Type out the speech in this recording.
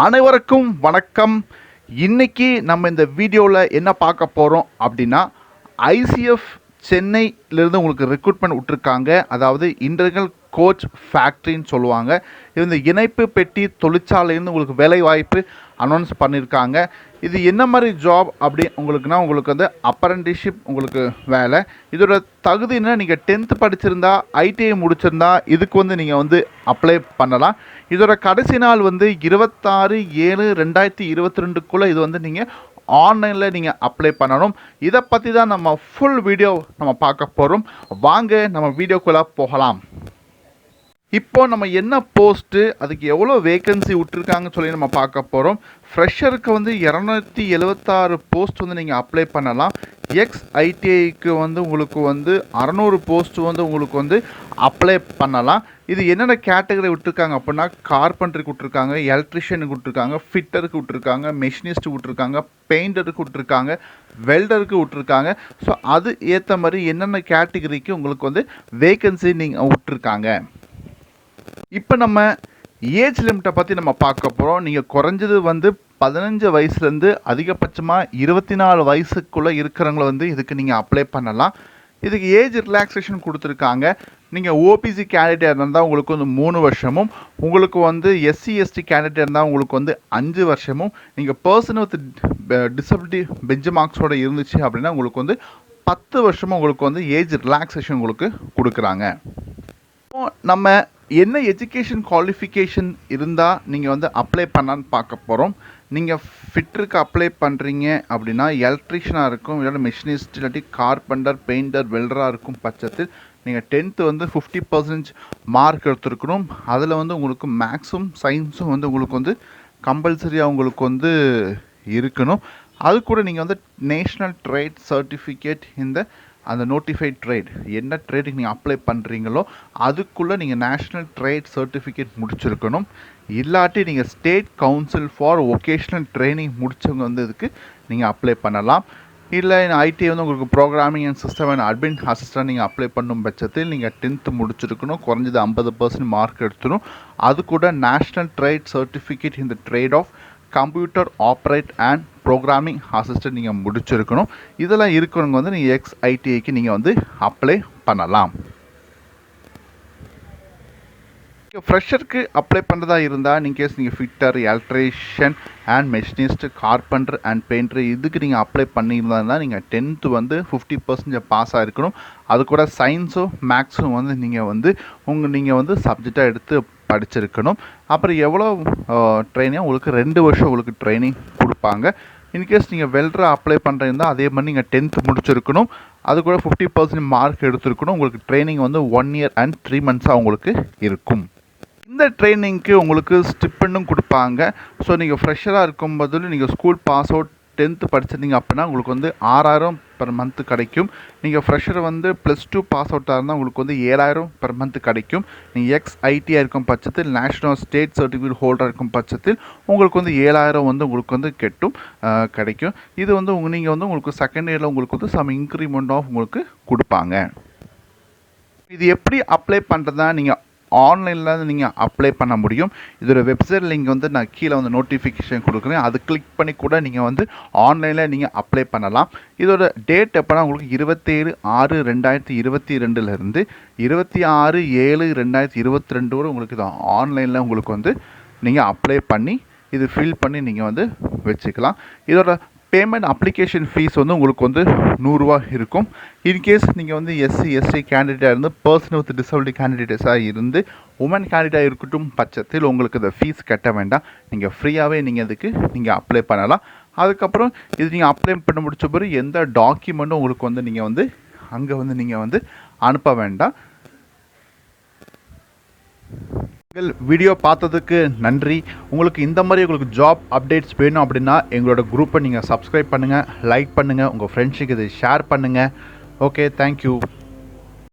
அனைவருக்கும் வணக்கம். இன்னைக்கு நம்ம இந்த வீடியோவில் என்ன பார்க்க போகிறோம் அப்படின்னா, ICF சென்னையிலேருந்து உங்களுக்கு ரெக்ரூட்மெண்ட் விட்டுருக்காங்க. அதாவது இன்டர்னல் கோச் ஃபேக்ட்ரின்னு சொல்லுவாங்க. இது இந்த இணைப்பு பெட்டி தொழிற்சாலையிலேருந்து உங்களுக்கு வேலை வாய்ப்பு அனௌன்ஸ் பண்ணியிருக்காங்க. இது என்ன மாதிரி ஜாப் அப்படி உங்களுக்குன்னா, உங்களுக்கு வந்து அப்ரண்டிஸ்ஷிப் உங்களுக்கு வேலை. இதோட தகுதின்னா நீங்கள் 10th படிச்சிருந்தா, ITI முடிச்சிருந்தா இதுக்கு வந்து நீங்கள் வந்து அப்ளை பண்ணலாம். இதோட கடைசி நாள் வந்து 26/7/2022 இது வந்து நீங்கள் ஆன்லைனில் நீங்கள் அப்ளை பண்ணணும். இதை பற்றி தான் நம்ம ஃபுல் வீடியோ நம்ம பார்க்க போகிறோம். வாங்க நம்ம வீடியோக்குள்ளே போகலாம். இப்போ நம்ம என்ன போஸ்ட்டு, அதுக்கு எவ்வளோ வேக்கன்சி விட்டுருக்காங்கன்னு சொல்லி நம்ம பார்க்க போகிறோம். ஃப்ரெஷருக்கு வந்து 276 போஸ்ட் வந்து நீங்கள் அப்ளை பண்ணலாம். ITIக்கு வந்து உங்களுக்கு வந்து 600 போஸ்ட் வந்து உங்களுக்கு வந்து அப்ளை பண்ணலாம். இது என்னென்ன கேட்டகரி விட்டுருக்காங்க அப்படின்னா, கார்பெண்டருக்கு விட்டுருக்காங்க, எலக்ட்ரிஷியனுக்கு விட்டுருக்காங்க, ஃபிட்டருக்கு விட்டுருக்காங்க, மெஷினிஸ்ட்டு விட்டுருக்காங்க, பெயிண்டருக்கு விட்டுருக்காங்க, வெல்டருக்கு விட்டுருக்காங்க. ஸோ அது ஏற்ற மாதிரி என்னென்ன கேட்டகரிக்கு உங்களுக்கு வந்து வேக்கன்சி நீங்கள் விட்டுருக்காங்க. இப்போ நம்ம ஏஜ் லிமிட்டை பற்றி நம்ம பார்க்க போகிறோம். நீங்கள் குறைஞ்சது வந்து 15 வயசுலேருந்து அதிகபட்சமாக 24 வயசுக்குள்ளே இருக்கிறவங்கள வந்து இதுக்கு நீங்கள் அப்ளை பண்ணலாம். இதுக்கு ஏஜ் ரிலாக்ஸேஷன் கொடுத்துருக்காங்க. நீங்கள் ஓபிசி கேண்டிடேட் இருந்தால் உங்களுக்கு வந்து 3 வருஷமும், உங்களுக்கு வந்து SC/ST கேண்டிடேட் இருந்தால் உங்களுக்கு வந்து 5 வருஷமும், நீங்கள் பர்சன் வித் டிசபிலிட்டி பெஞ்ச் மார்க்ஸோடு இருந்துச்சு அப்படின்னா உங்களுக்கு வந்து 10 வருஷமும் உங்களுக்கு வந்து ஏஜ் ரிலாக்ஸேஷன் உங்களுக்கு கொடுக்குறாங்க. நம்ம என்ன எஜுகேஷன் குவாலிஃபிகேஷன் இருந்தால் நீங்கள் வந்து அப்ளை பண்ணான்னு பார்க்க போகிறோம். நீங்கள் ஃபிட்டருக்கு அப்ளை பண்ணுறீங்க அப்படின்னா எலக்ட்ரிஷியனாக இருக்கும், இல்லாட்டி மெஷினிஸ்ட், இல்லாட்டி கார்பெண்டர், பெயிண்டர், வெல்டராக இருக்கும் பட்சத்தில் நீங்கள் 10th வந்து 50% மார்க் எடுத்துருக்கணும். அதில் வந்து உங்களுக்கு மேக்ஸும் சயின்ஸும் வந்து உங்களுக்கு வந்து கம்பல்சரியாக உங்களுக்கு வந்து இருக்கணும். அது கூட நீங்கள் வந்து நேஷ்னல் ட்ரேட் சர்டிஃபிகேட் அந்த நோட்டிஃபைட் ட்ரேட் என்ன ட்ரேடுக்கு நீங்கள் அப்ளை பண்ணுறீங்களோ அதுக்குள்ளே நீங்கள் நேஷ்னல் ட்ரேட் சர்டிஃபிகேட் முடிச்சிருக்கணும். இல்லாட்டி நீங்கள் state council for vocational training முடித்தவங்க வந்து இதுக்கு நீங்கள் அப்ளை பண்ணலாம். இல்லை ITI வந்து உங்களுக்கு programming and system and admin assistant நீங்கள் அப்ளை பண்ணும் பட்சத்தில் நீங்கள் 10th முடிச்சிருக்கணும். குறைஞ்சது 50% மார்க் எடுத்துடும். அது கூட நேஷ்னல் ட்ரேட் சர்டிஃபிகேட் இந்த trade of computer operate and programming assistant நீங்கள் முடிச்சிருக்கணும். இதெல்லாம் இருக்கிறவங்க வந்து நீங்கள் ITIக்கு நீங்கள் வந்து அப்ளை பண்ணலாம். ஃப்ரெஷருக்கு அப்ளை பண்ணுறதா இருந்தால் இன்கேஸ் நீங்கள் fitter, electrician and machinist, carpenter and painter இதுக்கு நீங்கள் அப்ளை பண்ணியிருந்தா நீங்கள் 10th வந்து 50% பாஸ் ஆகிருக்கணும். அது கூட சயின்ஸும் மேக்ஸும் வந்து நீங்கள் வந்து சப்ஜெக்டாக எடுத்து படிச்சிருக்கணும். அப்புறம் எவ்வளோ ட்ரைனிங் உங்களுக்கு 2 வருஷம் உங்களுக்கு ட்ரைனிங் கொடுப்பாங்க. இன்கேஸ் நீங்கள் வெல்டரை அப்ளை பண்ணுறீங்கன்னா அதே மாதிரி நீங்கள் 10th முடிச்சிருக்கணும். அது கூட 50% மார்க் எடுத்துருக்கணும். உங்களுக்கு ட்ரைனிங் வந்து 1 year and 3 months உங்களுக்கு இருக்கும். இந்த ட்ரைனிங்க்கு உங்களுக்கு ஸ்டிப்பண்டும் கொடுப்பாங்க. ஸோ நீங்கள் ஃப்ரெஷராக இருக்கும் போது நீங்கள் ஸ்கூல் பாஸ் அவுட் 10th படிச்சிருந்தீங்க அப்படின்னா உங்களுக்கு வந்து 6000 per month கிடைக்கும். நீங்கள் ஃப்ரெஷர் வந்து +2 பாஸ் அவுட்டாக இருந்தால் உங்களுக்கு வந்து 7000 per month கிடைக்கும். நீங்கள் ITI இருக்கும் பட்சத்தில், நேஷ்னல் ஸ்டேட் சர்டிஃபிகேட் ஹோல்டர் இருக்கும் பட்சத்தில் உங்களுக்கு வந்து 7000 வந்து உங்களுக்கு வந்து கிடைக்கும். இது வந்து நீங்கள் வந்து உங்களுக்கு செகண்ட் இயரில் உங்களுக்கு வந்து சம் இன்க்ரிமெண்ட் ஆஃப் உங்களுக்கு கொடுப்பாங்க. இது எப்படி அப்ளை பண்ணுறதா நீங்கள் ஆன்லைனில் நீங்கள் அப்ளை பண்ண முடியும். இதோட வெப்சைட் லிங்க் வந்து நான் கீழே வந்து நோட்டிஃபிகேஷன் கொடுக்குறேன். அது கிளிக் பண்ணி கூட நீங்கள் வந்து ஆன்லைனில் நீங்கள் அப்ளை பண்ணலாம். இதோட டேட் எப்போனா உங்களுக்கு 27/6/2022 26/7/2022 வரை உங்களுக்கு இது ஆன்லைனில் உங்களுக்கு வந்து நீங்கள் அப்ளை பண்ணி இது ஃபில் பண்ணி நீங்கள் வந்து வச்சுக்கலாம். இதோட பேமெண்ட் அப்ளிகேஷன் ஃபீஸ் வந்து உங்களுக்கு வந்து 100 ரூபா இருக்கும். இன்கேஸ் நீங்கள் வந்து SC/ST கேண்டிடேட்டாக இருந்து, பர்சன் வித் டிசபிலிட்டி கேண்டிடேட்ஸாக இருந்து, உமன் கேண்டிடேட்டாக இருக்கட்டும் பட்சத்தில் உங்களுக்கு இந்த ஃபீஸ் கட்ட வேண்டாம். நீங்கள் ஃப்ரீயாகவே நீங்கள் இதுக்கு நீங்கள் அப்ளை பண்ணலாம். அதுக்கப்புறம் இது நீங்கள் அப்ளை பண்ண முடிச்ச பிறகு எந்த டாக்குமெண்ட்டும் உங்களுக்கு வந்து நீங்கள் வந்து அங்கே வந்து நீங்கள் வந்து அனுப்ப வேண்டாம். வீடியோ பார்த்ததுக்கு நன்றி. உங்களுக்கு இந்த மாதிரி உங்களுக்கு ஜாப் அப்டேட்ஸ் வேணும் அப்படின்னா எங்களோட குரூப்பை நீங்கள் சப்ஸ்கிரைப் பண்ணுங்கள், லைக் பண்ணுங்கள், உங்கள் ஃப்ரெண்ட்ஸுக்கு இதை ஷேர் பண்ணுங்கள். Okay, thank you.